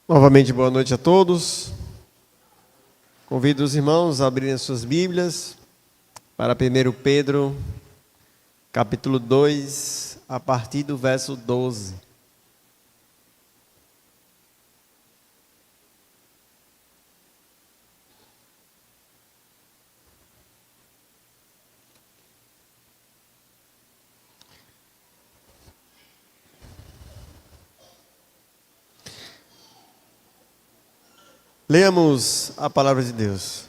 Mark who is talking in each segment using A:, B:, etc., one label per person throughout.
A: Novamente, boa noite a todos. Convido os irmãos a abrirem as suas Bíblias para 1 Pedro, capítulo 2, a partir do verso 12. Leamos a palavra de Deus.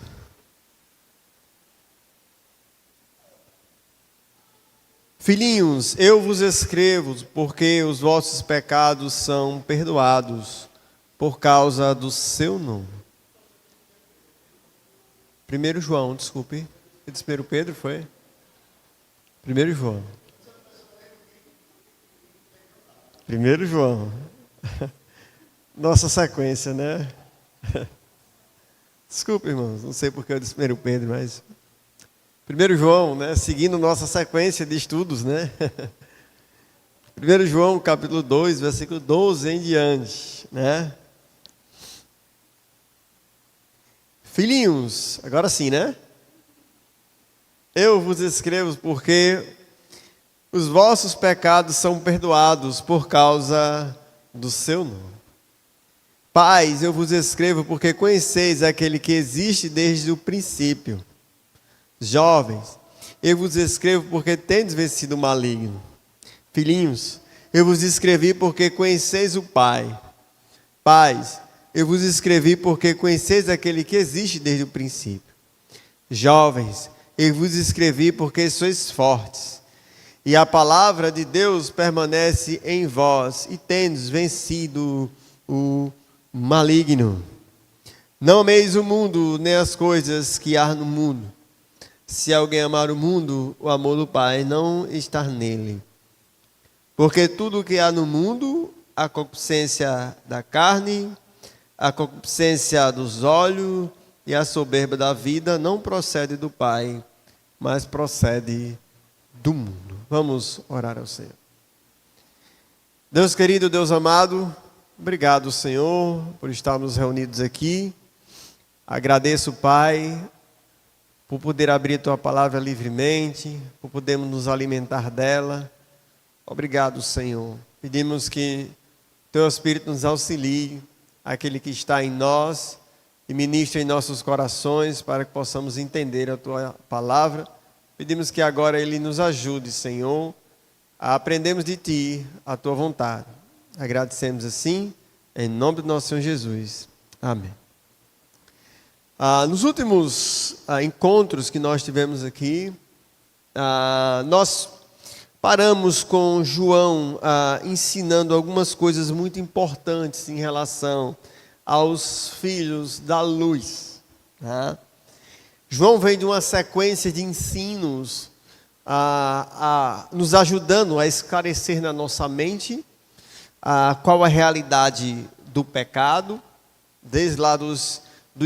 A: Filhinhos, eu vos escrevo porque os vossos pecados são perdoados por causa do seu nome. 1 João, desculpe. Eu disse 1 Pedro, foi? 1 João. 1 João. Nossa sequência, né? Desculpa, irmãos, não sei porque eu disse 1 Pedro, mas 1 João, né, seguindo nossa sequência de estudos, né? 1 João, capítulo 2, versículo 12 em diante, né? Filhinhos, agora sim, né? Eu vos escrevo porque os vossos pecados são perdoados por causa do seu nome. Pais, eu vos escrevo porque conheceis aquele que existe desde o princípio. Jovens, eu vos escrevo porque tendes vencido o maligno. Filhinhos, eu vos escrevi porque conheceis o Pai. Pais, eu vos escrevi porque conheceis aquele que existe desde o princípio. Jovens, eu vos escrevi porque sois fortes. E a palavra de Deus permanece em vós e tendes vencido o maligno. Não ameis o mundo, nem as coisas que há no mundo. Se alguém amar o mundo, o amor do Pai não está nele. Porque tudo o que há no mundo, a concupiscência da carne, a concupiscência dos olhos e a soberba da vida, não procede do Pai, mas procede do mundo. Vamos orar ao Senhor. Deus querido, Deus amado, obrigado, Senhor, por estarmos reunidos aqui. Agradeço, Pai, por poder abrir a Tua palavra livremente, por podermos nos alimentar dela. Obrigado, Senhor. Pedimos que Teu Espírito nos auxilie, aquele que está em nós, e ministre em nossos corações, para que possamos entender a Tua palavra. Pedimos que agora Ele nos ajude, Senhor, a aprendermos de Ti a Tua vontade. Agradecemos assim, em nome do nosso Senhor Jesus. Amém. Nos últimos encontros que nós tivemos aqui, nós paramos com João ensinando algumas coisas muito importantes em relação aos filhos da luz. João vem de uma sequência de ensinos nos ajudando a esclarecer na nossa mente qual a realidade do pecado, desde lá dos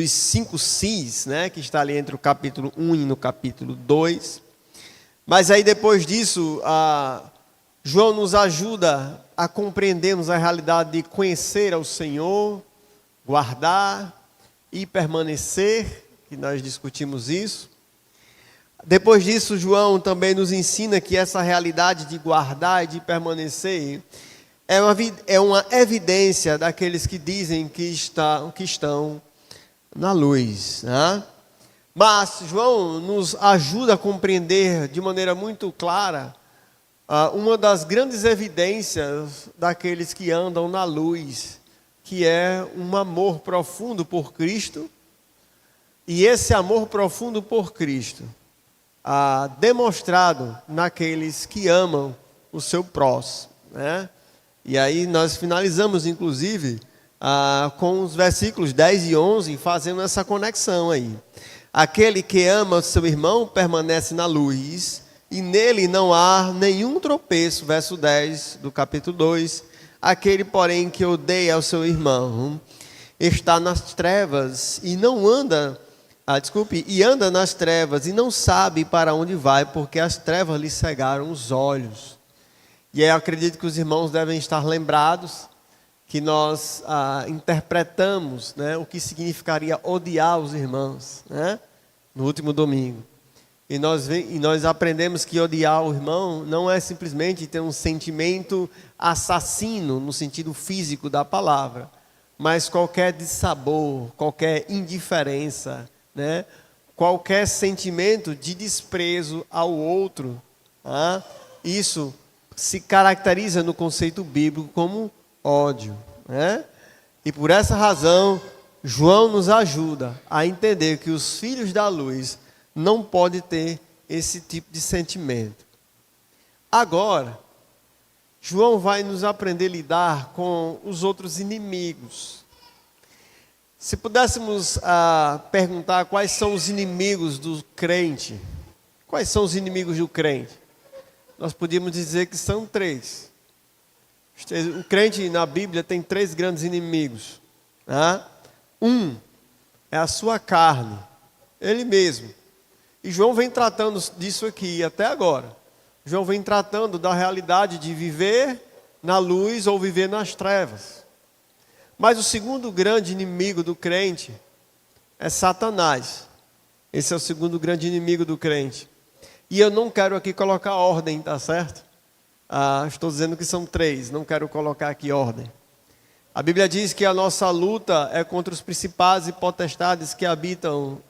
A: 5 sis, né, que está ali entre o capítulo 1 e no capítulo 2. Mas aí depois disso, João nos ajuda a compreendermos a realidade de conhecer ao Senhor, guardar e permanecer, que nós discutimos isso. Depois disso, João também nos ensina que essa realidade de guardar e de permanecer é uma evidência daqueles que dizem que estão na luz, né? Mas João nos ajuda a compreender de maneira muito clara uma das grandes evidências daqueles que andam na luz, que é um amor profundo por Cristo. E esse amor profundo por Cristo demonstrado naqueles que amam o seu próximo, né? E aí nós finalizamos, inclusive, com os versículos 10 e 11, fazendo essa conexão aí. Aquele que ama o seu irmão permanece na luz, e nele não há nenhum tropeço, verso 10 do capítulo 2. Aquele, porém, que odeia o seu irmão, está nas trevas e não anda, e anda nas trevas e não sabe para onde vai, porque as trevas lhe cegaram os olhos. E aí eu acredito que os irmãos devem estar lembrados que nós interpretamos, né, o que significaria odiar os irmãos, né, no último domingo. E nós aprendemos que odiar o irmão não é simplesmente ter um sentimento assassino, no sentido físico da palavra, mas qualquer dissabor, qualquer indiferença, né, qualquer sentimento de desprezo ao outro, isso se caracteriza no conceito bíblico como ódio, né? E por essa razão, João nos ajuda a entender que os filhos da luz não podem ter esse tipo de sentimento. Agora, João vai nos aprender a lidar com os outros inimigos. Se pudéssemos perguntar quais são os inimigos do crente, quais são os inimigos do crente? Nós podíamos dizer que são 3. O crente na Bíblia tem 3 grandes inimigos. Um é a sua carne, ele mesmo. E João vem tratando disso aqui até agora. João vem tratando da realidade de viver na luz ou viver nas trevas. Mas o segundo grande inimigo do crente é Satanás. Esse é o segundo grande inimigo do crente. E eu não quero aqui colocar ordem, tá certo? Estou dizendo que são 3, não quero colocar aqui ordem. A Bíblia diz que a nossa luta é contra os principados e potestades que habitam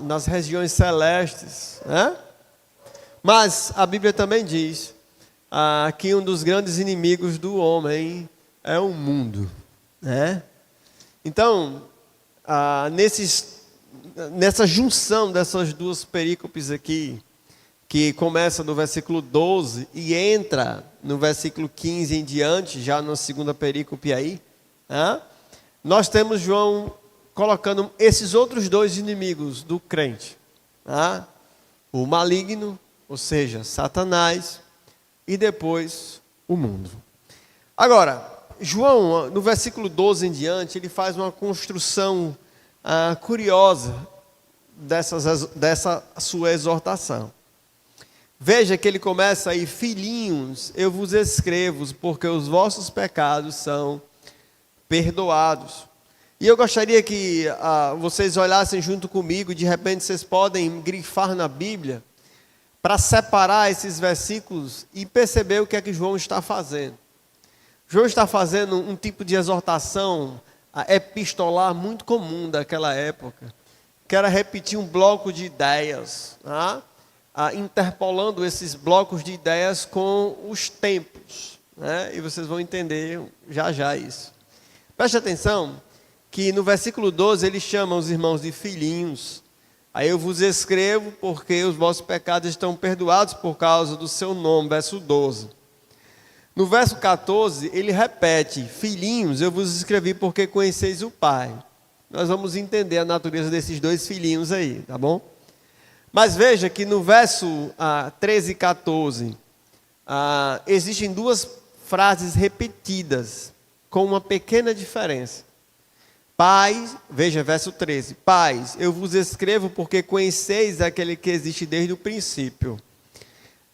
A: nas regiões celestes, né? Mas a Bíblia também diz que um dos grandes inimigos do homem é o mundo, né? Então, nessa junção dessas 2 perícopes aqui, que começa no versículo 12 e entra no versículo 15 em diante, já na segunda perícope aí, nós temos João colocando esses outros 2 inimigos do crente. O maligno, ou seja, Satanás, e depois o mundo. Agora, João, no versículo 12 em diante, ele faz uma construção curiosa dessa sua exortação. Veja que ele começa aí: filhinhos, eu vos escrevo, porque os vossos pecados são perdoados. E eu gostaria que vocês olhassem junto comigo, de repente vocês podem grifar na Bíblia, para separar esses versículos e perceber o que é que João está fazendo. João está fazendo um tipo de exortação epistolar muito comum daquela época, que era repetir um bloco de ideias, interpolando esses blocos de ideias com os tempos, né? E vocês vão entender já isso. Preste atenção que no versículo 12 ele chama os irmãos de filhinhos. Aí eu vos escrevo porque os vossos pecados estão perdoados por causa do seu nome, verso 12. No verso 14 ele repete: filhinhos, eu vos escrevi porque conheceis o Pai. Nós vamos entender a natureza desses 2 filhinhos aí, tá bom? Mas veja que no verso 13 e 14, existem 2 frases repetidas, com uma pequena diferença. Pais, veja, verso 13. Pais, eu vos escrevo porque conheceis aquele que existe desde o princípio.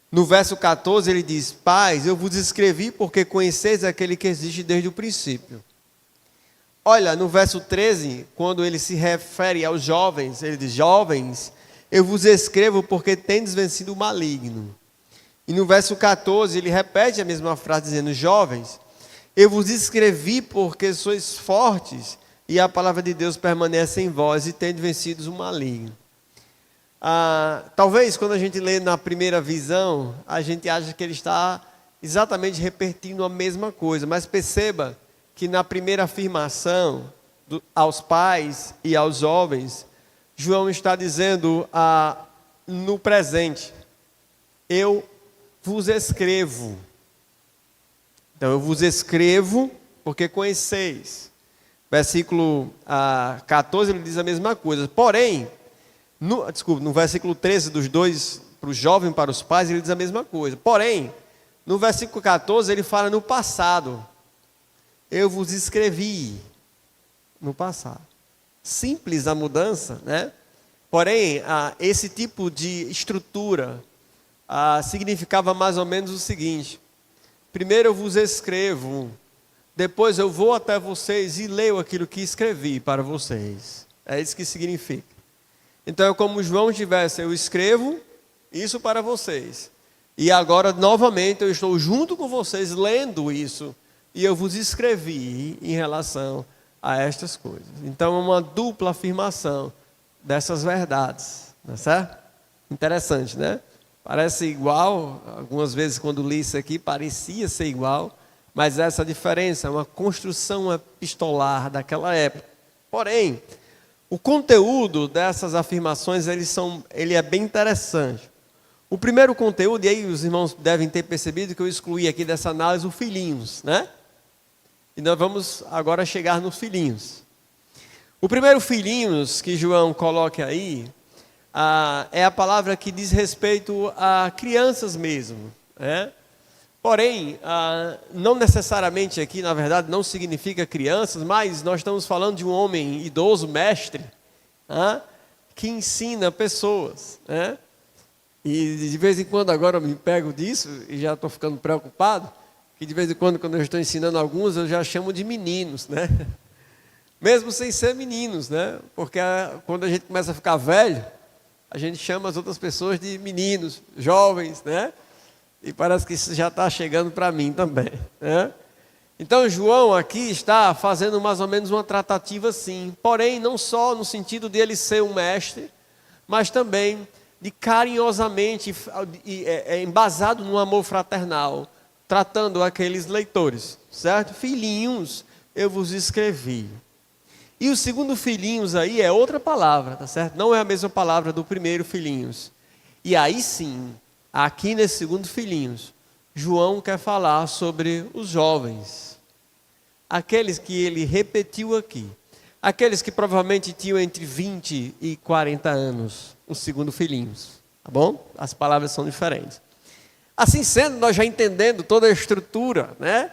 A: No verso 14 ele diz: pais, eu vos escrevi porque conheceis aquele que existe desde o princípio. Olha, no verso 13, quando ele se refere aos jovens, ele diz: jovens, eu vos escrevo porque tendes vencido o maligno. E no verso 14 ele repete a mesma frase dizendo: jovens, eu vos escrevi porque sois fortes e a palavra de Deus permanece em vós e tendes vencido o maligno. Talvez quando a gente lê na primeira visão, a gente acha que ele está exatamente repetindo a mesma coisa, mas perceba que na primeira afirmação aos pais e aos jovens, João está dizendo no presente: eu vos escrevo. Então, eu vos escrevo porque conheceis. Versículo 14 ele diz a mesma coisa. Porém, no versículo 13 dos 2, para o jovem e para os pais, ele diz a mesma coisa. Porém, no versículo 14 ele fala no passado: eu vos escrevi. No passado. Simples a mudança, né? Porém, esse tipo de estrutura significava mais ou menos o seguinte: primeiro eu vos escrevo, depois eu vou até vocês e leio aquilo que escrevi para vocês. É isso que significa. Então é como João tivesse, eu escrevo isso para vocês. E agora, novamente, eu estou junto com vocês lendo isso. E eu vos escrevi em relação a estas coisas. Então é uma dupla afirmação dessas verdades. Não é certo? Interessante, né? Parece igual. Algumas vezes quando li isso aqui, parecia ser igual. Mas essa diferença é uma construção epistolar daquela época. Porém, o conteúdo dessas afirmações, ele é bem interessante. O primeiro conteúdo, e aí os irmãos devem ter percebido que eu excluí aqui dessa análise o filhinhos, né? E nós vamos agora chegar nos filhinhos. O primeiro filhinhos que João coloca aí, é a palavra que diz respeito a crianças mesmo, né? Porém, não necessariamente aqui, na verdade, não significa crianças, mas nós estamos falando de um homem idoso, mestre, que ensina pessoas, né? E de vez em quando agora eu me pego disso e já estou ficando preocupado, que de vez em quando eu estou ensinando alguns, eu já chamo de meninos, né? Mesmo sem ser meninos, né? Porque quando a gente começa a ficar velho, a gente chama as outras pessoas de meninos, jovens, né? E parece que isso já está chegando para mim também, né? Então João aqui está fazendo mais ou menos uma tratativa assim, porém não só no sentido de ele ser um mestre, mas também de carinhosamente, embasado no amor fraternal, tratando aqueles leitores, certo? Filhinhos, eu vos escrevi. E o segundo filhinhos aí é outra palavra, tá certo? Não é a mesma palavra do primeiro filhinhos. E aí sim, aqui nesse segundo filhinhos, João quer falar sobre os jovens. Aqueles que ele repetiu aqui. Aqueles que provavelmente tinham entre 20 e 40 anos, o segundo filhinhos. Tá bom? As palavras são diferentes. Assim sendo, nós já entendendo toda a estrutura, né,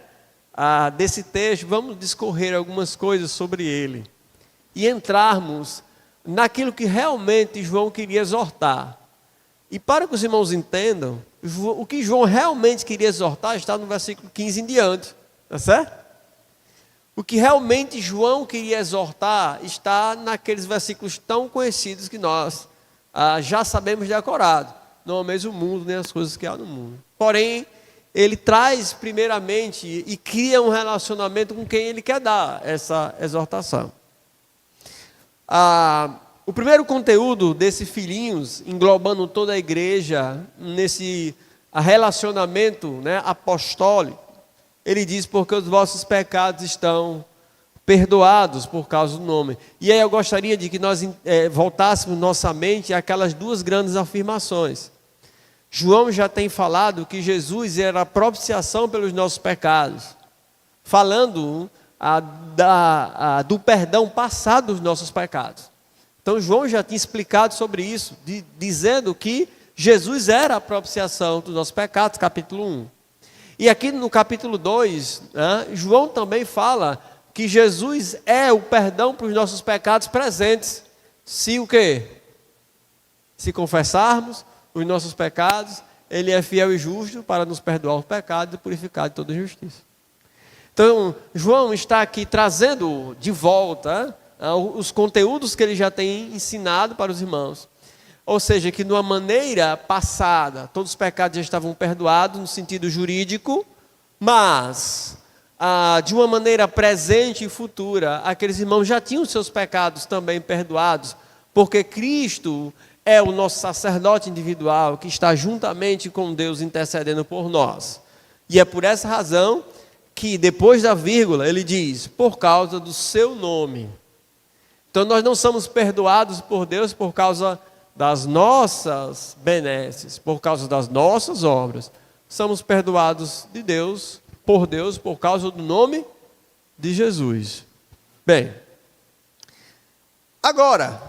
A: desse texto, vamos discorrer algumas coisas sobre ele. E entrarmos naquilo que realmente João queria exortar. E para que os irmãos entendam, o que João realmente queria exortar está no versículo 15 em diante. Tá certo? O que realmente João queria exortar está naqueles versículos tão conhecidos que nós já sabemos decorado. Não ameis o mundo, nem as coisas que há no mundo. Porém, ele traz primeiramente e cria um relacionamento com quem ele quer dar essa exortação. O primeiro conteúdo desse filhinhos, englobando toda a igreja, nesse relacionamento, né, apostólico, ele diz, porque os vossos pecados estão perdoados por causa do nome. E aí eu gostaria de que nós voltássemos nossa mente àquelas duas grandes afirmações. João já tem falado que Jesus era a propiciação pelos nossos pecados, falando do perdão passado dos nossos pecados. Então João já tinha explicado sobre isso, dizendo que Jesus era a propiciação dos nossos pecados, capítulo 1. E aqui no capítulo 2, né, João também fala que Jesus é o perdão para os nossos pecados presentes. Se o quê? Se confessarmos os nossos pecados, Ele é fiel e justo para nos perdoar os pecados e purificar de toda injustiça. Então, João está aqui trazendo de volta os conteúdos que ele já tem ensinado para os irmãos. Ou seja, que de uma maneira passada, todos os pecados já estavam perdoados no sentido jurídico, mas de uma maneira presente e futura, aqueles irmãos já tinham seus pecados também perdoados, porque Cristo é o nosso sacerdote individual, que está juntamente com Deus intercedendo por nós. E é por essa razão que depois da vírgula ele diz, por causa do seu nome. Então nós não somos perdoados por Deus por causa das nossas benesses, por causa das nossas obras. Somos perdoados de Deus, por causa do nome de Jesus. Bem, agora,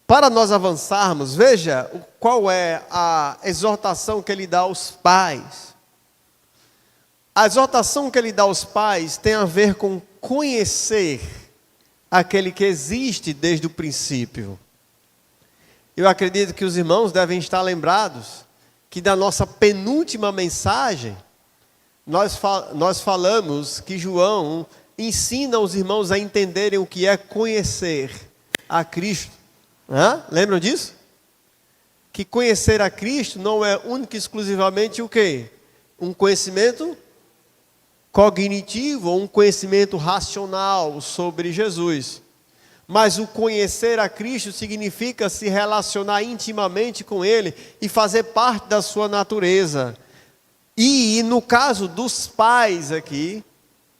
A: para nós avançarmos, veja qual é a exortação que ele dá aos pais. A exortação que ele dá aos pais tem a ver com conhecer aquele que existe desde o princípio. Eu acredito que os irmãos devem estar lembrados que da nossa penúltima mensagem, nós falamos que João ensina os irmãos a entenderem o que é conhecer a Cristo. Lembram disso? Que conhecer a Cristo não é único e exclusivamente o quê? Um conhecimento cognitivo ou um conhecimento racional sobre Jesus. Mas o conhecer a Cristo significa se relacionar intimamente com Ele e fazer parte da sua natureza. E no caso dos pais aqui,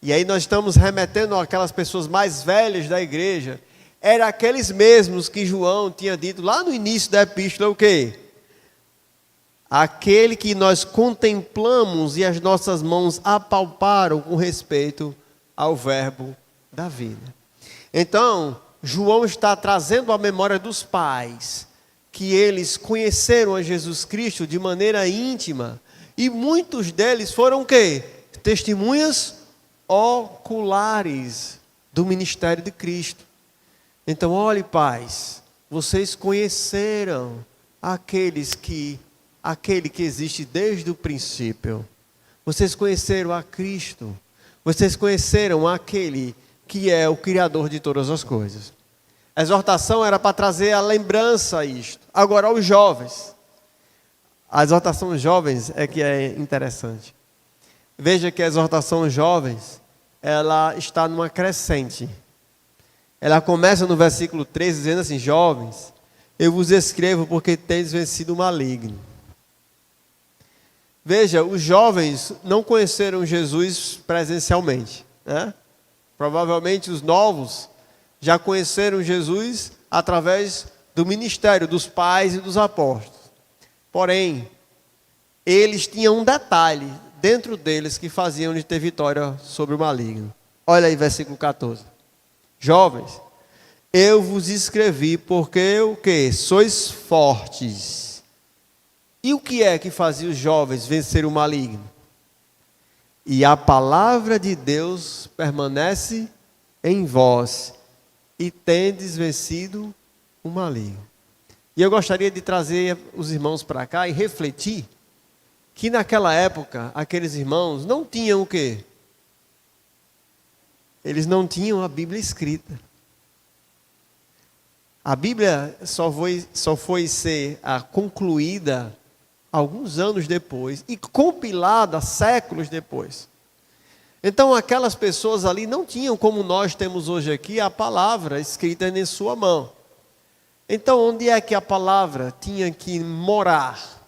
A: e aí nós estamos remetendo àquelas pessoas mais velhas da igreja, eram aqueles mesmos que João tinha dito lá no início da epístola, o quê? Aquele que nós contemplamos e as nossas mãos apalparam com respeito ao verbo da vida. Então, João está trazendo à memória dos pais que eles conheceram a Jesus Cristo de maneira íntima e muitos deles foram o quê? Testemunhas oculares do ministério de Cristo. Então, olhe, pais, vocês conheceram aquele que existe desde o princípio. Vocês conheceram a Cristo. Vocês conheceram aquele que é o Criador de todas as coisas. A exortação era para trazer a lembrança a isto. Agora, aos jovens. A exortação aos jovens é que é interessante. Veja que a exortação aos jovens, ela está numa crescente. Ela começa no versículo 13, dizendo assim: jovens, eu vos escrevo porque tendes vencido o maligno. Veja, os jovens não conheceram Jesus presencialmente, né? Provavelmente os novos já conheceram Jesus através do ministério dos pais e dos apóstolos. Porém, eles tinham um detalhe dentro deles que faziam de ter vitória sobre o maligno. Olha aí, versículo 14. Jovens, eu vos escrevi porque o quê? Sois fortes. E o que é que fazia os jovens vencer o maligno? E a palavra de Deus permanece em vós, e tendes vencido o maligno. E eu gostaria de trazer os irmãos para cá e refletir que naquela época, aqueles irmãos não tinham o quê? Eles não tinham a Bíblia escrita. A Bíblia só foi ser concluída alguns anos depois e compilada séculos depois. Então aquelas pessoas ali não tinham, como nós temos hoje aqui, a palavra escrita em sua mão. Então onde é que a palavra tinha que morar?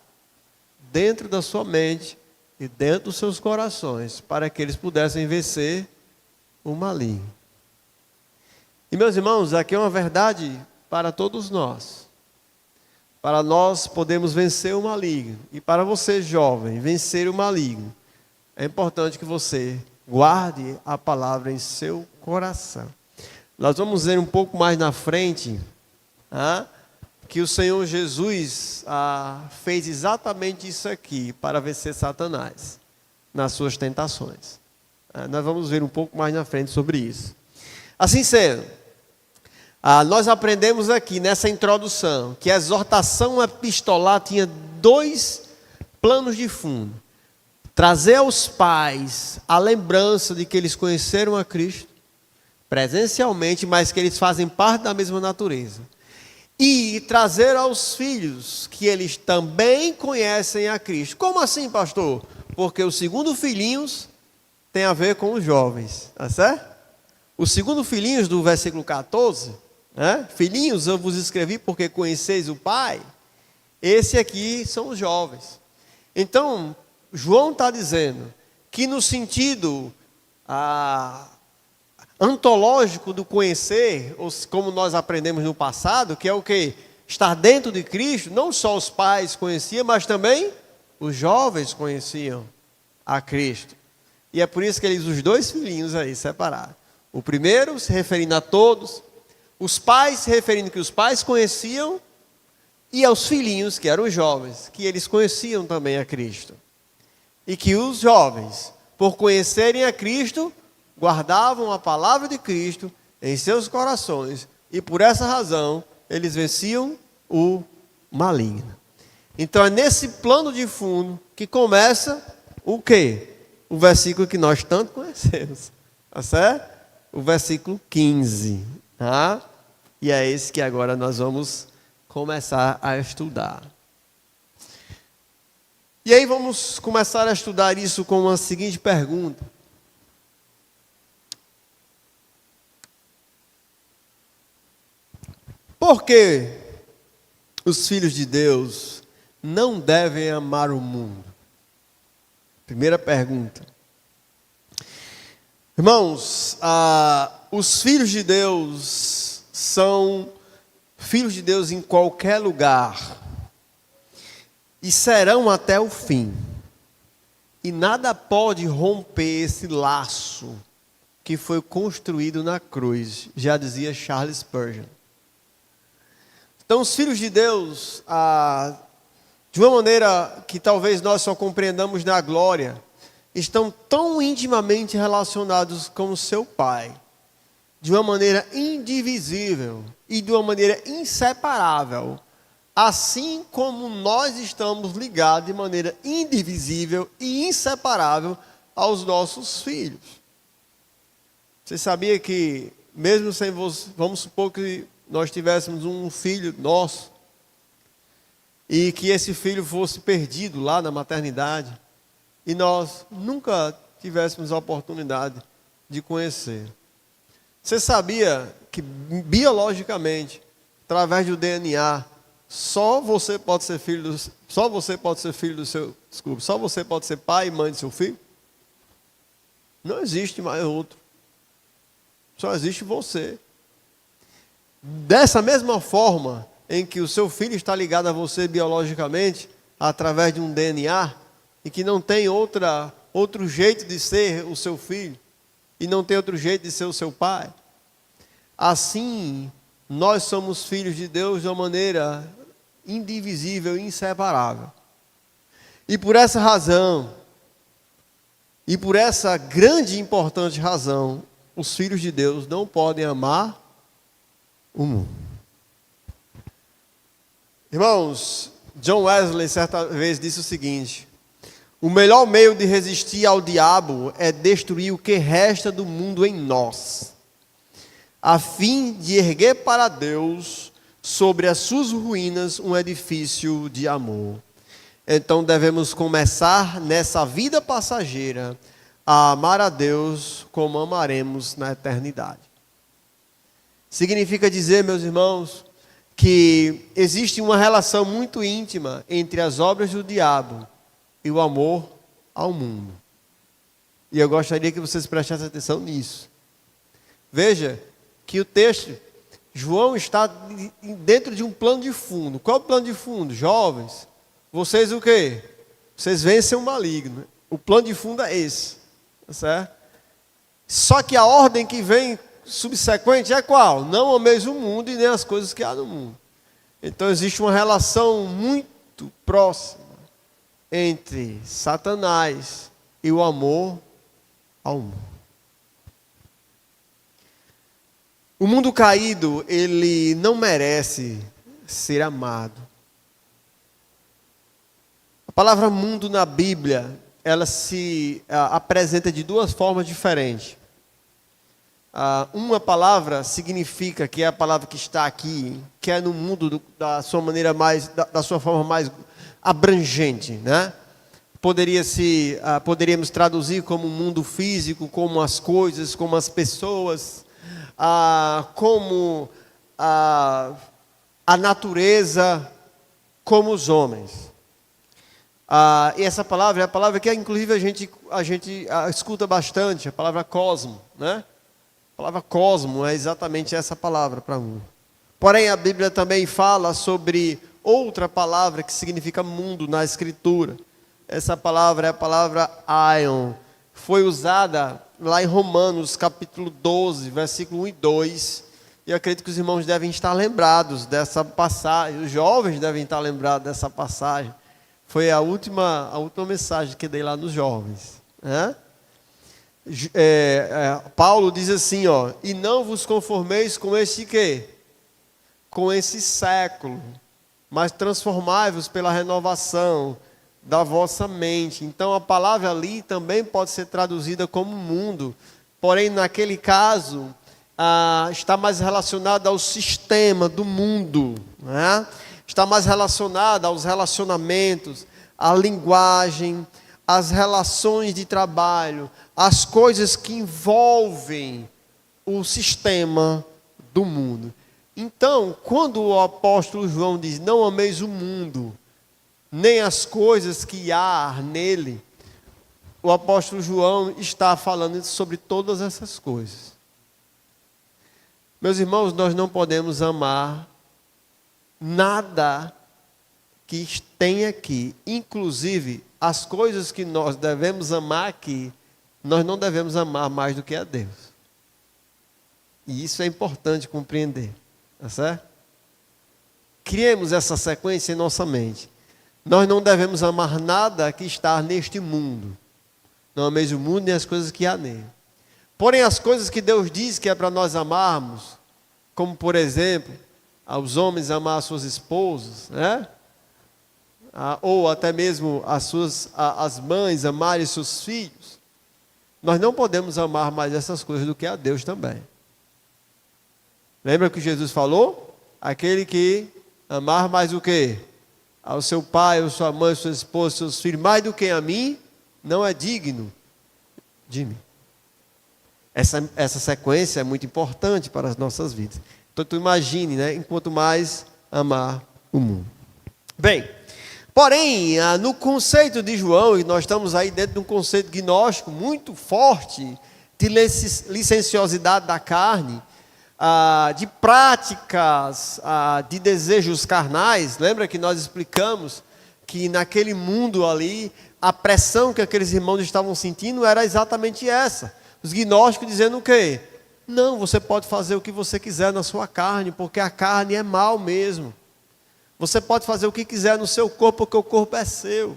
A: Dentro da sua mente e dentro dos seus corações, para que eles pudessem vencer o maligno. E meus irmãos, aqui é uma verdade para todos nós. Para nós podermos vencer o maligno, e para você jovem, vencer o maligno, é importante que você guarde a palavra em seu coração. Nós vamos ver um pouco mais na frente, que o Senhor Jesus fez exatamente isso aqui para vencer Satanás nas suas tentações. Nós vamos ver um pouco mais na frente sobre isso. Assim sendo, nós aprendemos aqui nessa introdução que a exortação epistolar tinha dois planos de fundo: trazer aos pais a lembrança de que eles conheceram a Cristo presencialmente, mas que eles fazem parte da mesma natureza. E trazer aos filhos que eles também conhecem a Cristo. Como assim, pastor? Porque o segundo filhinhos tem a ver com os jovens, tá certo? O segundo filhinhos do versículo 14, filhinhos, eu vos escrevi porque conheceis o Pai. Esse aqui são os jovens. Então, João está dizendo que no sentido antológico do conhecer, ou como nós aprendemos no passado, que é o quê? Estar dentro de Cristo, não só os pais conheciam, mas também os jovens conheciam a Cristo. E é por isso que eles, os dois filhinhos aí, separaram. O primeiro se referindo a todos, os pais se referindo que os pais conheciam, e aos filhinhos, que eram os jovens, que eles conheciam também a Cristo. E que os jovens, por conhecerem a Cristo, guardavam a palavra de Cristo em seus corações, e por essa razão eles venciam o maligno. Então é nesse plano de fundo que começa o quê? o versículo que nós tanto conhecemos, tá certo? O versículo 15, tá? E é esse que agora nós vamos começar a estudar. E aí vamos começar a estudar isso com uma seguinte pergunta. Por que os filhos de Deus não devem amar o mundo? Primeira pergunta. Irmãos, os filhos de Deus são filhos de Deus em qualquer lugar e serão até o fim. E nada pode romper esse laço que foi construído na cruz, já dizia Charles Spurgeon. Então, os filhos de Deus, de uma maneira que talvez nós só compreendamos na glória, estão tão intimamente relacionados com o seu Pai, de uma maneira indivisível e de uma maneira inseparável, assim como nós estamos ligados de maneira indivisível e inseparável aos nossos filhos. Você sabia que, mesmo sem você, vamos supor que nós tivéssemos um filho nosso, e que esse filho fosse perdido lá na maternidade, e nós nunca tivéssemos a oportunidade de conhecer. Você sabia que biologicamente, através do DNA, só você pode ser filho do seu, só você pode ser pai e mãe do seu filho? Não existe mais outro. Só existe você. Dessa mesma forma em que o seu filho está ligado a você biologicamente, através de um DNA, e que não tem outro jeito de ser o seu filho, e não tem outro jeito de ser o seu pai, assim, nós somos filhos de Deus de uma maneira indivisível e inseparável. E por essa razão, e por essa grande e importante razão, os filhos de Deus não podem amar o mundo. Irmãos, John Wesley certa vez disse o seguinte: o melhor meio de resistir ao diabo é destruir o que resta do mundo em nós, a fim de erguer para Deus, sobre as suas ruínas, um edifício de amor. Então devemos começar nessa vida passageira a amar a Deus como amaremos na eternidade. Significa dizer, meus irmãos, que existe uma relação muito íntima entre as obras do diabo e o amor ao mundo. E eu gostaria que vocês prestassem atenção nisso. Veja que o texto, João está dentro de um plano de fundo. Qual é o plano de fundo? Jovens, vocês o quê? Vocês vencem o maligno. O plano de fundo é esse. Tá certo? Só que a ordem que vem subsequente é qual? Não ameis o mundo e nem as coisas que há no mundo. Então existe uma relação muito próxima entre Satanás e o amor ao mundo. O mundo caído, ele não merece ser amado. A palavra mundo na Bíblia, ela se apresenta de duas formas diferentes. Uma palavra significa, que é a palavra que está aqui, que é no mundo da sua maneira mais, da sua forma mais abrangente, né? Poderíamos traduzir como mundo físico, como as coisas, como as pessoas, como a natureza, como os homens. E essa palavra é a palavra que inclusive a gente escuta bastante, a palavra cosmo, né? A palavra cosmo é exatamente essa palavra para mim. Porém, a Bíblia também fala sobre outra palavra que significa mundo na Escritura. Essa palavra é a palavra aion. Foi usada lá em Romanos, capítulo 12, versículo 1 e 2. E eu acredito que os irmãos devem estar lembrados dessa passagem. Os jovens devem estar lembrados dessa passagem. Foi a última mensagem que dei lá nos jovens, né? Paulo diz assim, e não vos conformeis com este quê? Com esse século, mas transformai-vos pela renovação da vossa mente. Então a palavra ali também pode ser traduzida como mundo, porém naquele caso está mais relacionada ao sistema do mundo, né? Está mais relacionada aos relacionamentos, à linguagem, às relações de trabalho, às coisas que envolvem o sistema do mundo. Então, quando o apóstolo João diz, não ameis o mundo, nem as coisas que há nele, o apóstolo João está falando sobre todas essas coisas. Meus irmãos, nós não podemos amar nada que tem aqui, inclusive as coisas que nós devemos amar aqui, nós não devemos amar mais do que a Deus. E isso é importante compreender, tá certo? Criemos essa sequência em nossa mente. Nós não devemos amar nada que está neste mundo. Não ameis o mundo nem as coisas que há nele. Porém, as coisas que Deus diz que é para nós amarmos, como por exemplo, aos homens amar as suas esposas, né? Ou até mesmo as mães amarem seus filhos, nós não podemos amar mais essas coisas do que a Deus também. Lembra que Jesus falou? Aquele que amar mais o quê? Ao seu pai, ou sua mãe, sua esposa, seus filhos, mais do que a mim, não é digno de mim. Essa sequência é muito importante para as nossas vidas. Então tu imagine, né? Enquanto mais amar o mundo. Bem, porém, no conceito de João, e nós estamos aí dentro de um conceito gnóstico muito forte, de licenciosidade da carne, de práticas, de desejos carnais. Lembra que nós explicamos que naquele mundo ali, a pressão que aqueles irmãos estavam sentindo era exatamente essa. Os gnósticos dizendo o quê? Não, você pode fazer o que você quiser na sua carne, porque a carne é mal mesmo. Você pode fazer o que quiser no seu corpo, porque o corpo é seu.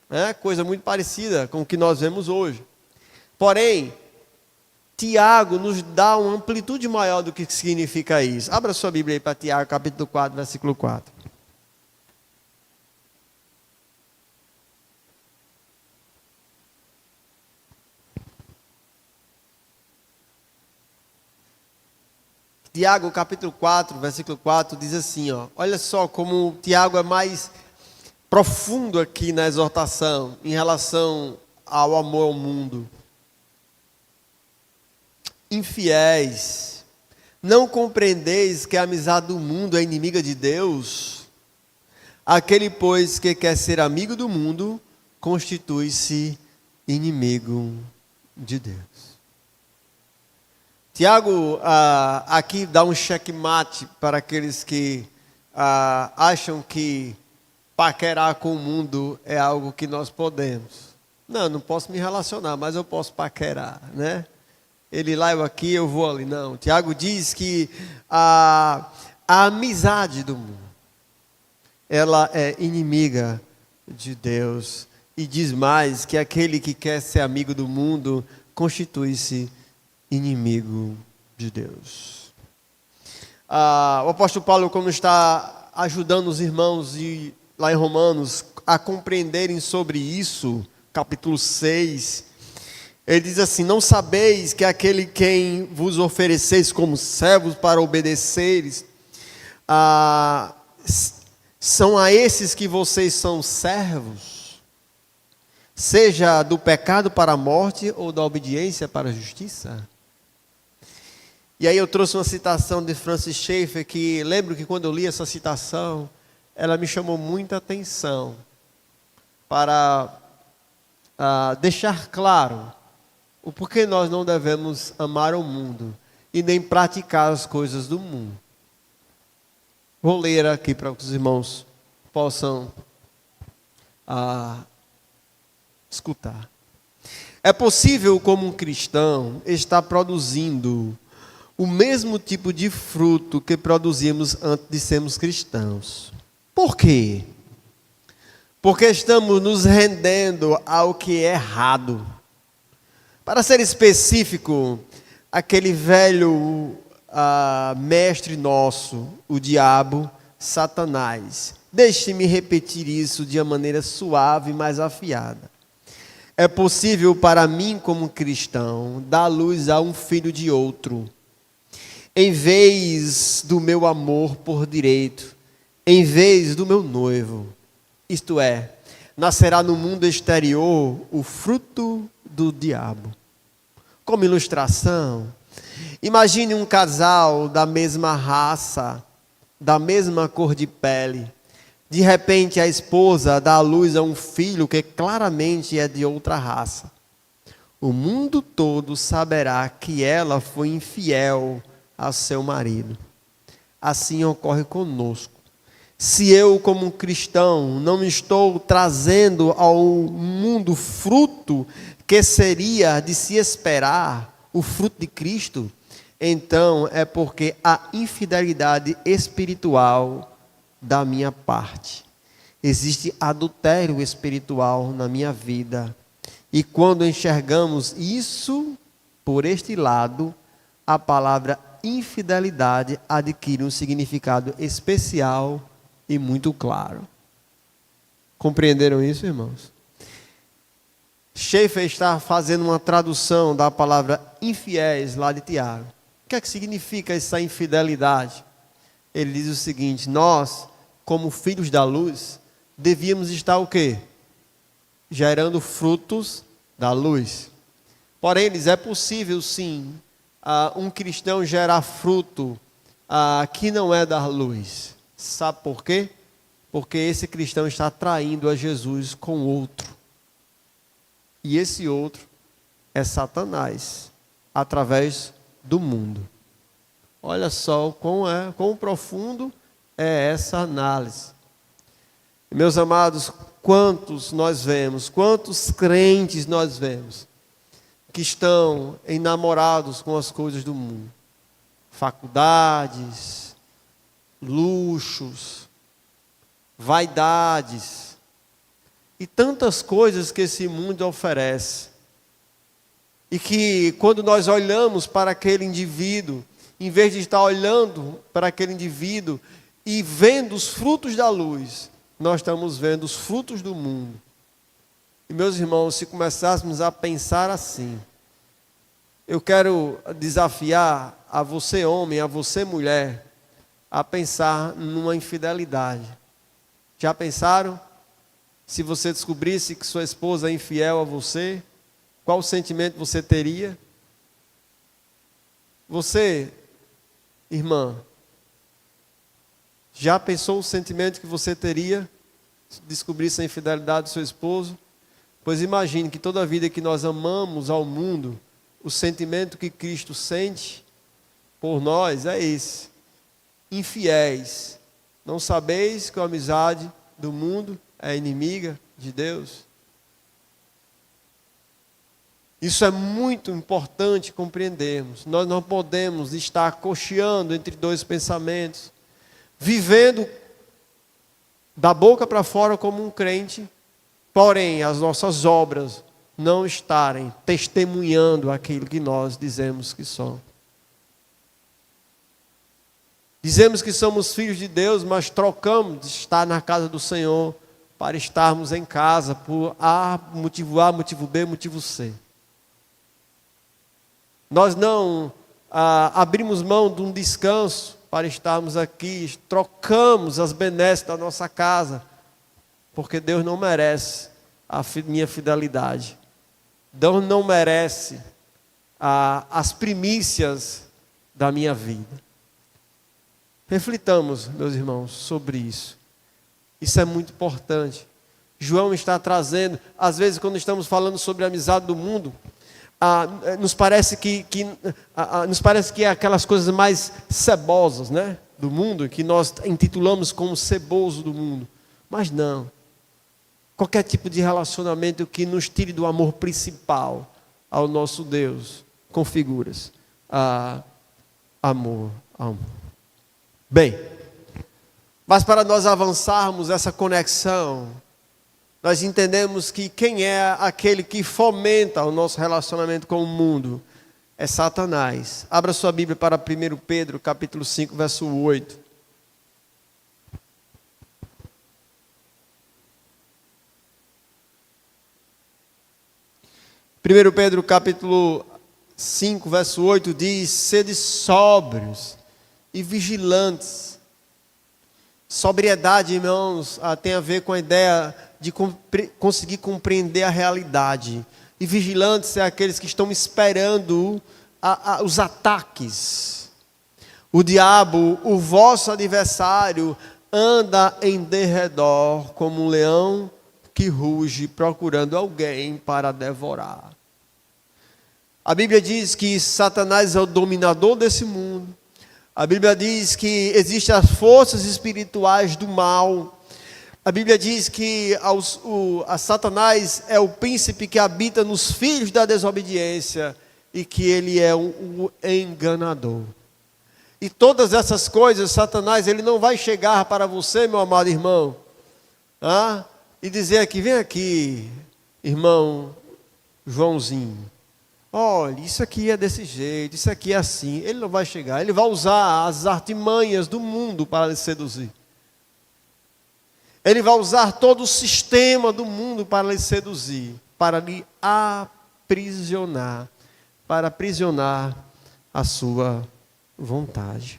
A: É coisa muito parecida com o que nós vemos hoje. Porém, Tiago nos dá uma amplitude maior do que significa isso. Abra sua Bíblia aí para Tiago, capítulo 4, versículo 4. Tiago, capítulo 4, versículo 4, diz assim, ó, olha só como Tiago é mais profundo aqui na exortação em relação ao amor ao mundo. Infiéis, não compreendeis que a amizade do mundo é inimiga de Deus? Aquele, pois, que quer ser amigo do mundo, constitui-se inimigo de Deus. Tiago aqui dá um checkmate para aqueles que acham que paquerar com o mundo é algo que nós podemos. Não posso me relacionar, mas eu posso paquerar, né? Ele lá, eu aqui, eu vou ali. Não, Tiago diz que a amizade do mundo, ela é inimiga de Deus. E diz mais que aquele que quer ser amigo do mundo constitui-se inimigo de Deus. O apóstolo Paulo, como está ajudando os irmãos lá em Romanos a compreenderem sobre isso, capítulo 6, ele diz assim, não sabeis que aquele quem vos ofereceis como servos para obedeceres, são a esses que vocês são servos, seja do pecado para a morte ou da obediência para a justiça? E aí eu trouxe uma citação de Francis Schaeffer, que lembro que quando eu li essa citação, ela me chamou muita atenção, para deixar claro o porquê nós não devemos amar o mundo e nem praticar as coisas do mundo. Vou ler aqui para que os irmãos possam escutar. É possível, como um cristão, estar produzindo o mesmo tipo de fruto que produzimos antes de sermos cristãos. Por quê? Porque estamos nos rendendo ao que é errado. Para ser específico, aquele velho mestre nosso, o diabo, Satanás, Deixe-me repetir isso de uma maneira suave, mas afiada. É possível para mim, como cristão, dar luz a um filho de outro, em vez do meu amor por direito, em vez do meu noivo. Isto é, nascerá no mundo exterior o fruto do diabo. Como ilustração, imagine um casal da mesma raça, da mesma cor de pele. De repente a esposa dá à luz a um filho que claramente é de outra raça. O mundo todo saberá que ela foi infiel a seu marido. Assim ocorre conosco. Se eu, como cristão, não estou trazendo ao mundo fruto que seria de se esperar, o fruto de Cristo, então é porque há infidelidade espiritual da minha parte. Existe adultério espiritual na minha vida. E quando enxergamos isso por este lado, a palavra infidelidade adquire um significado especial e muito claro. Compreenderam isso, irmãos? Schaeffer está fazendo uma tradução da palavra infiéis lá de Tiago. O que é que significa essa infidelidade? Ele diz o seguinte: nós, como filhos da luz, devíamos estar o quê? Gerando frutos da luz. Porém, é possível sim, um cristão gerar fruto que não é da luz. Sabe por quê? Porque esse cristão está traindo a Jesus com outro. E esse outro é Satanás, através do mundo. Olha só quão profundo é essa análise. Meus amados, quantos nós vemos, quantos crentes nós vemos, que estão enamorados com as coisas do mundo. Faculdades, luxos, vaidades e tantas coisas que esse mundo oferece. E que quando nós olhamos para aquele indivíduo, em vez de estar olhando para aquele indivíduo e vendo os frutos da luz, nós estamos vendo os frutos do mundo. E meus irmãos, se começássemos a pensar assim, eu quero desafiar a você homem, a você mulher, a pensar numa infidelidade. Já pensaram? Se você descobrisse que sua esposa é infiel a você, qual sentimento você teria? Você, irmã, já pensou o sentimento que você teria se descobrisse a infidelidade do seu esposo? Pois imagine que toda a vida que nós amamos ao mundo, o sentimento que Cristo sente por nós é esse: infiéis. Não sabeis que a amizade do mundo é inimiga de Deus? Isso é muito importante compreendermos. Nós não podemos estar cocheando entre dois pensamentos, vivendo da boca para fora como um crente, porém as nossas obras não estarem testemunhando aquilo que nós dizemos que somos. Dizemos que somos filhos de Deus, mas trocamos de estar na casa do Senhor para estarmos em casa por motivo A, motivo B, motivo C. Nós não abrimos mão de um descanso para estarmos aqui, trocamos as benesses da nossa casa, porque Deus não merece a minha fidelidade. Deus não merece as primícias da minha vida. Reflitamos, meus irmãos, sobre isso. Isso é muito importante. João está trazendo, às vezes quando estamos falando sobre a amizade do mundo, nos parece que é aquelas coisas mais cebosas, né, do mundo, que nós intitulamos como ceboso do mundo. Mas não. Qualquer tipo de relacionamento que nos tire do amor principal ao nosso Deus, configuras amor. Bem, mas para nós avançarmos essa conexão, nós entendemos que quem é aquele que fomenta o nosso relacionamento com o mundo é Satanás. Abra sua Bíblia para 1 Pedro, capítulo 5, verso 8. 1 Pedro capítulo 5, verso 8 diz: sede sóbrios e vigilantes. Sobriedade, irmãos, tem a ver com a ideia de conseguir compreender a realidade. E vigilantes é aqueles que estão esperando os ataques. O diabo, o vosso adversário, anda em derredor como um leão que ruge, procurando alguém para devorar. A Bíblia diz que Satanás é o dominador desse mundo. A Bíblia diz que existem as forças espirituais do mal. A Bíblia diz que Satanás é o príncipe que habita nos filhos da desobediência e que ele é um enganador. E todas essas coisas, Satanás, ele não vai chegar para você, meu amado irmão, e dizer aqui: vem aqui, irmão Joãozinho. Olha, isso aqui é desse jeito, isso aqui é assim. Ele não vai chegar, ele vai usar as artimanhas do mundo para lhe seduzir. Ele vai usar todo o sistema do mundo para lhe seduzir, para lhe aprisionar, para aprisionar a sua vontade.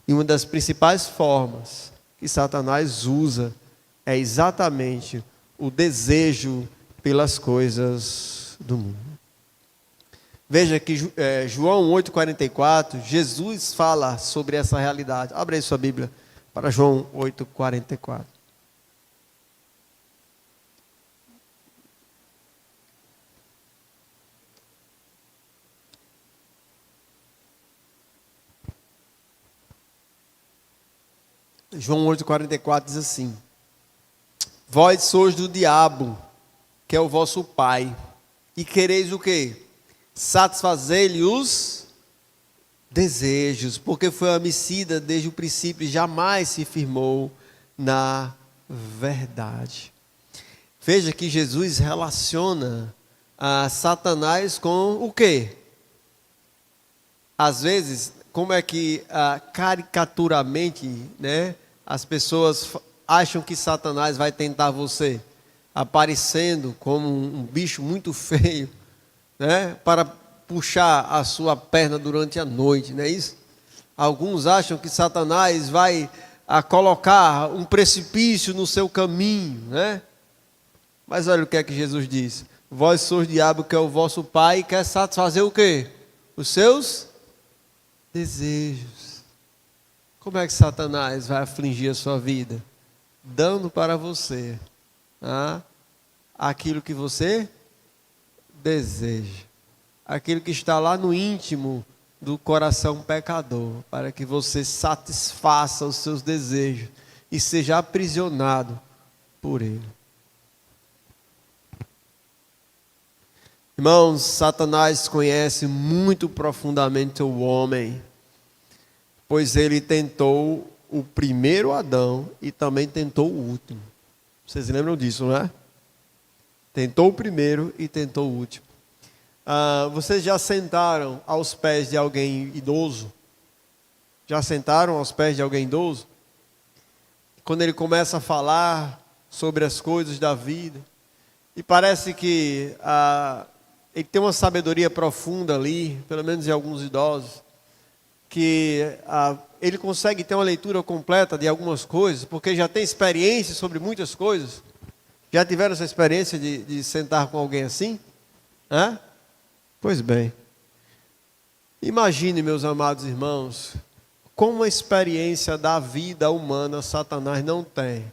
A: E uma das principais formas que Satanás usa é exatamente o desejo pelas coisas do mundo. Veja que João 8,44, Jesus fala sobre essa realidade. Abre aí sua Bíblia para João 8,44. João 8,44 diz assim: vós sois do diabo, que é o vosso pai, e quereis o quê? Satisfazer-lhe os desejos, porque foi homicida desde o princípio e jamais se firmou na verdade. Veja que Jesus relaciona a Satanás com o quê? Às vezes, como é que caricaturamente, né, as pessoas acham que Satanás vai tentar você, aparecendo como um bicho muito feio, né, para puxar a sua perna durante a noite, não é isso? Alguns acham que Satanás vai colocar um precipício no seu caminho, né? Mas olha o que é que Jesus diz: vós sois o diabo, que é o vosso pai, e quer satisfazer o quê? Os seus desejos. Como é que Satanás vai afligir a sua vida? Dando para você aquilo que você deseja, aquilo que está lá no íntimo do coração pecador, para que você satisfaça os seus desejos e seja aprisionado por ele. Irmãos, Satanás conhece muito profundamente o homem, pois ele tentou o primeiro Adão e também tentou o último. Vocês lembram disso, não é? Tentou o primeiro e tentou o último. Vocês já sentaram aos pés de alguém idoso? Já sentaram aos pés de alguém idoso? Quando ele começa a falar sobre as coisas da vida, e parece que ele tem uma sabedoria profunda ali, pelo menos em alguns idosos, que ele consegue ter uma leitura completa de algumas coisas, porque já tem experiência sobre muitas coisas. Já tiveram essa experiência de sentar com alguém assim? Pois bem, imagine, meus amados irmãos, como a experiência da vida humana Satanás não tem.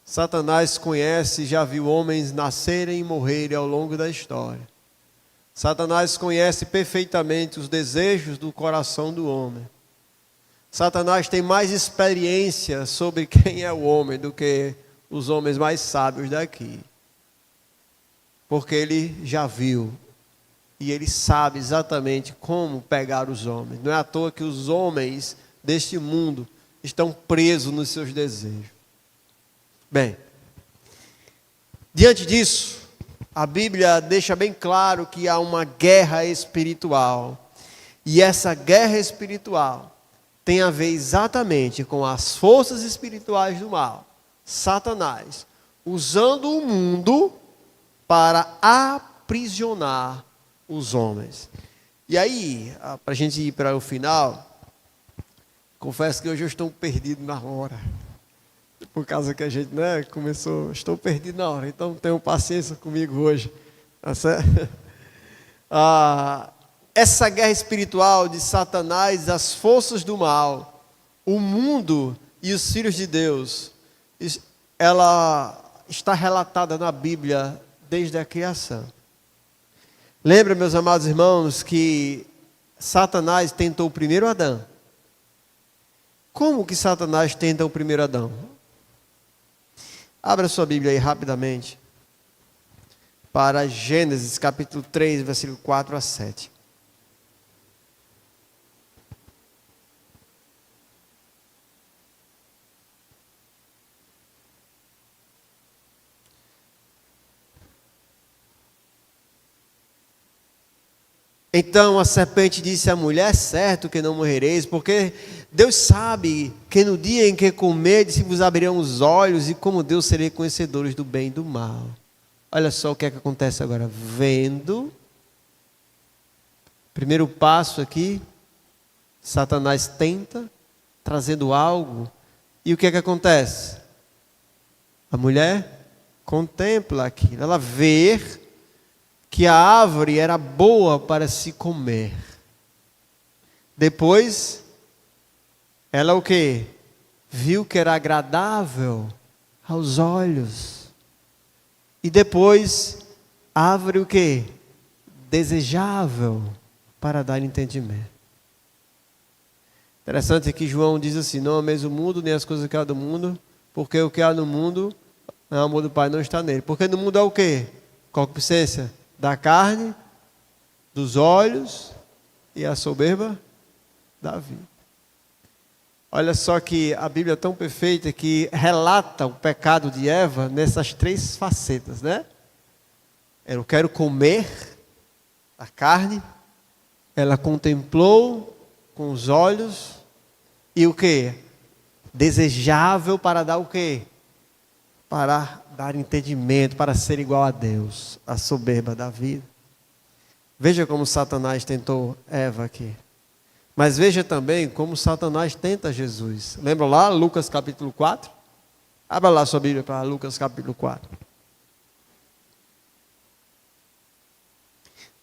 A: Satanás conhece e já viu homens nascerem e morrerem ao longo da história. Satanás conhece perfeitamente os desejos do coração do homem. Satanás tem mais experiência sobre quem é o homem do que os homens mais sábios daqui. Porque ele já viu e ele sabe exatamente como pegar os homens. Não é à toa que os homens deste mundo estão presos nos seus desejos. Bem, diante disso, a Bíblia deixa bem claro que há uma guerra espiritual. E essa guerra espiritual tem a ver exatamente com as forças espirituais do mal, Satanás, usando o mundo para aprisionar os homens. E aí, para a gente ir para o final, confesso que hoje eu estou perdido na hora. Por causa que a gente começou, estou perdido na hora, então tenham paciência comigo hoje. Tá certo? Essa guerra espiritual de Satanás, as forças do mal, o mundo e os filhos de Deus, ela está relatada na Bíblia desde a criação. Lembra, meus amados irmãos, que Satanás tentou o primeiro Adão. Como que Satanás tenta o primeiro Adão? Abra sua Bíblia aí rapidamente para Gênesis capítulo 3, versículo 4 a 7. Então a serpente disse à mulher: é certo que não morrereis, porque Deus sabe que no dia em que comerdes se vos abrirão os olhos, e como Deus sereis conhecedores do bem e do mal. Olha só o que é que acontece agora. Vendo, primeiro passo aqui, Satanás tenta, trazendo algo, e o que é que acontece? A mulher contempla aquilo, ela vê que a árvore era boa para se comer. Depois, ela o quê? Viu que era agradável aos olhos. E depois, árvore o quê? Desejável para dar entendimento. Interessante que João diz assim: não ameis o mundo, nem as coisas que há do mundo, porque o que há no mundo, o amor do Pai não está nele. Porque no mundo é o quê? Concupiscência da carne, dos olhos e a soberba da vida. Olha só que a Bíblia é tão perfeita que relata o pecado de Eva nessas três facetas, né? Eu quero comer a carne, ela contemplou com os olhos e o quê? Desejável para dar o quê? Para dar entendimento, para ser igual a Deus, a soberba da vida. Veja como Satanás tentou Eva aqui. Mas veja também como Satanás tenta Jesus. Lembra lá, Lucas capítulo 4? Abra lá sua Bíblia para Lucas capítulo 4.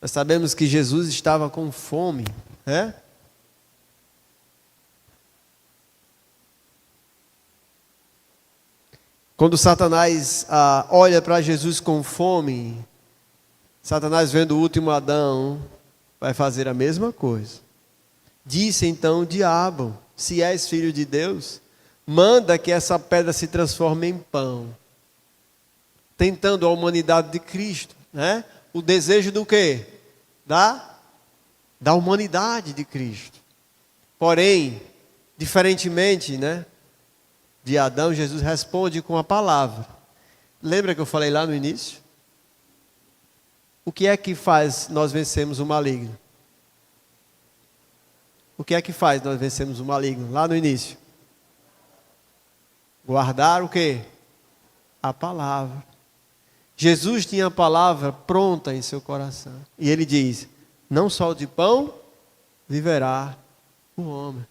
A: Nós sabemos que Jesus estava com fome, né? Quando Satanás olha para Jesus com fome, Satanás vendo o último Adão, vai fazer a mesma coisa. Disse então o diabo: se és filho de Deus, manda que essa pedra se transforme em pão. Tentando a humanidade de Cristo, né? O desejo do quê? Da humanidade de Cristo. Porém, diferentemente, né, de Adão, Jesus responde com a palavra. Lembra que eu falei lá no início? O que é que faz nós vencermos o maligno? O que é que faz nós vencermos o maligno? Lá no início. Guardar o quê? A palavra. Jesus tinha a palavra pronta em seu coração. E ele diz: não só de pão viverá o homem.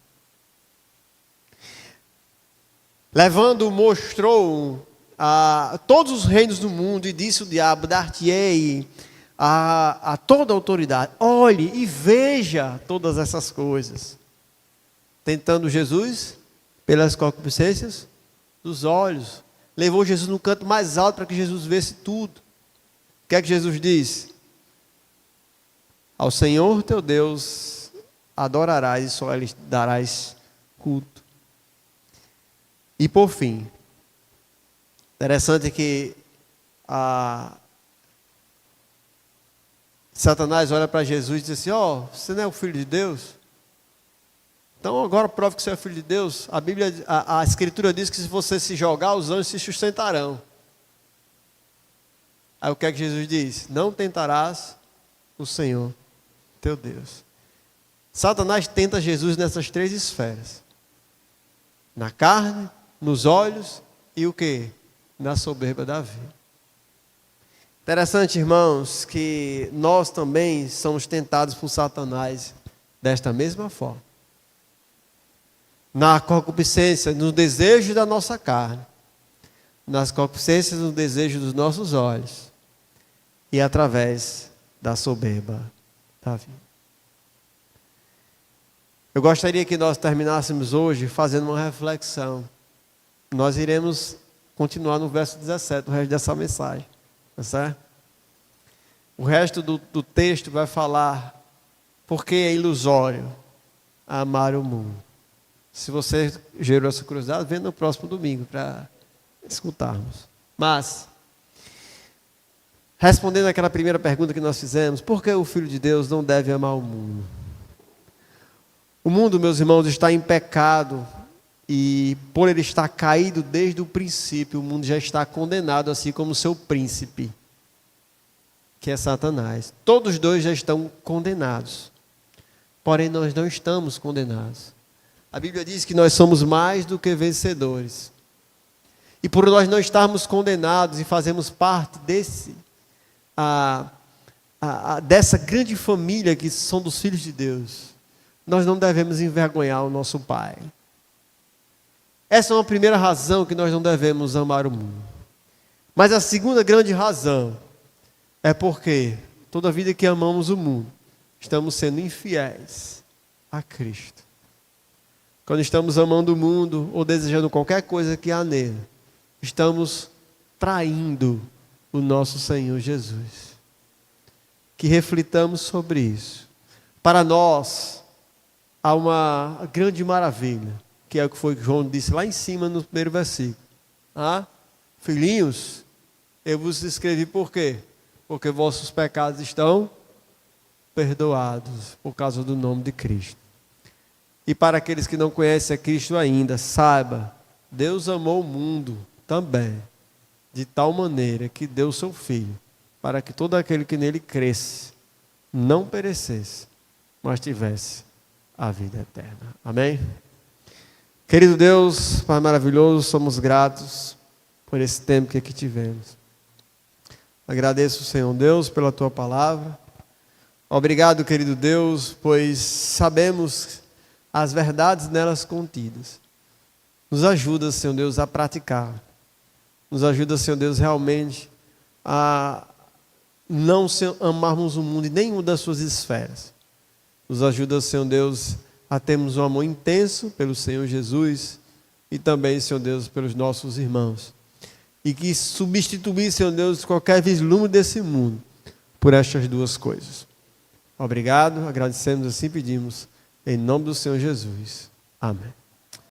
A: Levando, mostrou a todos os reinos do mundo e disse o diabo: dar-te-ei a toda a autoridade. Olhe e veja todas essas coisas. Tentando Jesus pelas concupiscências dos olhos. Levou Jesus no canto mais alto para que Jesus visse tudo. O que é que Jesus diz? Ao Senhor teu Deus adorarás e só lhe darás culto. E por fim, interessante que Satanás olha para Jesus e diz assim: você não é o filho de Deus? Então agora prove que você é filho de Deus. A Bíblia, a Escritura diz que se você se jogar, os anjos se sustentarão. Aí o que é que Jesus diz? Não tentarás o Senhor teu Deus. Satanás tenta Jesus nessas três esferas: na carne, nos olhos e o quê? na soberba da vida. Interessante, irmãos, que nós também somos tentados por Satanás desta mesma forma. Na concupiscência, no desejo da nossa carne, nas concupiscências, no desejo dos nossos olhos, e através da soberba da vida. Eu gostaria que nós terminássemos hoje fazendo uma reflexão. Nós iremos continuar no verso 17, o resto dessa mensagem. Tá certo? O resto do texto vai falar porque é ilusório amar o mundo. Se você gerou essa curiosidade, vem no próximo domingo para escutarmos. Mas, respondendo àquela primeira pergunta que nós fizemos, por que o Filho de Deus não deve amar o mundo? O mundo, meus irmãos, está em pecado e por ele estar caído desde o princípio, o mundo já está condenado, assim como o seu príncipe, que é Satanás. Todos os dois já estão condenados. Porém, nós não estamos condenados. A Bíblia diz que nós somos mais do que vencedores. E por nós não estarmos condenados e fazermos parte dessa grande família que são dos filhos de Deus, nós não devemos envergonhar o nosso Pai. Essa é uma primeira razão que nós não devemos amar o mundo. Mas a segunda grande razão é porque toda vida que amamos o mundo, estamos sendo infiéis a Cristo. Quando estamos amando o mundo ou desejando qualquer coisa que há nele, estamos traindo o nosso Senhor Jesus. Que reflitamos sobre isso. Para nós, há uma grande maravilha, que é o que foi que João disse lá em cima no primeiro versículo. Filhinhos, eu vos escrevi por quê? Porque vossos pecados estão perdoados por causa do nome de Cristo. E para aqueles que não conhecem a Cristo ainda, saiba, Deus amou o mundo também, de tal maneira que deu o seu Filho, para que todo aquele que nele cresce, não perecesse, mas tivesse a vida eterna. Amém? Querido Deus, Pai maravilhoso, somos gratos por esse tempo que aqui tivemos. Agradeço, Senhor Deus, pela Tua palavra. Obrigado, querido Deus, pois sabemos as verdades nelas contidas. Nos ajuda, Senhor Deus, a praticar. Nos ajuda, Senhor Deus, realmente a não amarmos o mundo em nenhuma das suas esferas. Nos ajuda, Senhor Deus, a termos um amor intenso pelo Senhor Jesus e também, Senhor Deus, pelos nossos irmãos. E que substituir, Senhor Deus, qualquer vislumbre desse mundo por estas duas coisas. Obrigado, agradecemos, assim pedimos, em nome do Senhor Jesus. Amém.